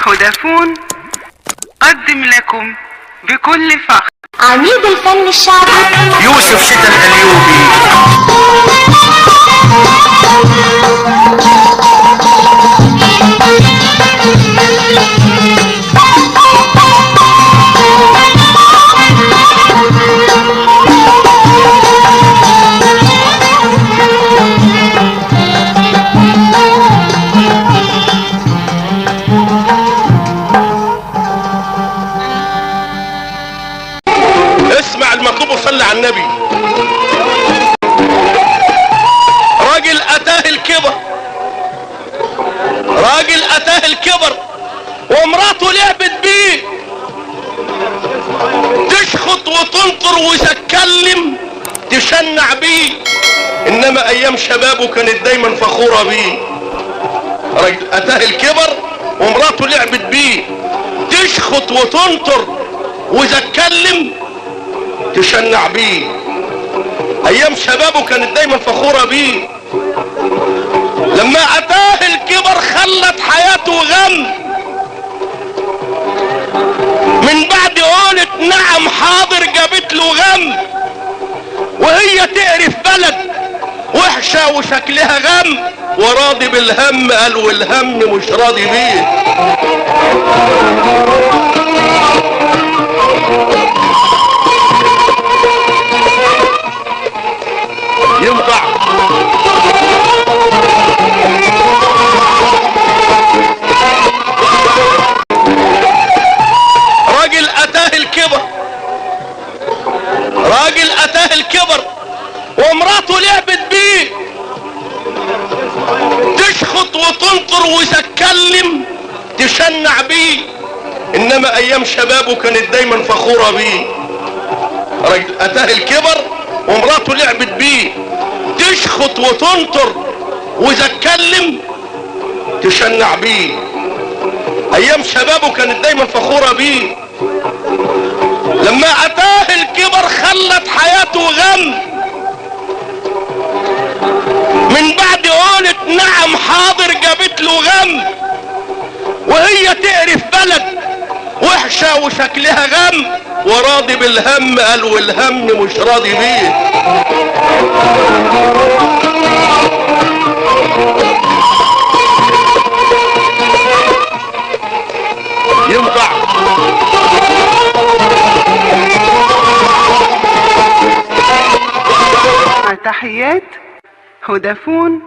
فودافون قدم لكم بكل فخر عميد الفن الشعبي يوسف شتا الأليوبي. اسمع المطلوب وصلي على النبي. راجل اتاه الكبر ومراته لعبت بيه، تشخط وتنطر وتتكلم تشنع بيه، انما ايام شبابه كانت دايما فخورة بيه. راجل اتاه الكبر ومراته لعبت بيه، تشخط وتنطر وتتكلم تشنع بيه، ايام شبابه كانت دايما فخورة بيه. لما اتاه الكبر خلت حياته غم، من بعد قولت نعم حاضر جابت له غم، وهي تقرف بلد وحشة وشكلها غم، وراضي بالهم قال والهم مش راضي بيه. ينفع راجل اتاه الكبر ومراته لعبت بيه، تشخط وتنطر وتتكلم تشنع بيه، انما ايام شبابه كانت دايما فخورة بيه. راجل اتاه الكبر ومراته لعبت بيه، تشخط وتنطر وتتكلم تشنع بيه، ايام شبابه كانت دايما فخورة بيه. لما اتاه الكبر خلت حياته غم، من بعد قولت نعم حاضر جابت له غم، وهي تقرف بلد وحشة وشكلها غم، وراضي بالهم قال والهم مش راضي بيه. ينفع مع تحيات فودافون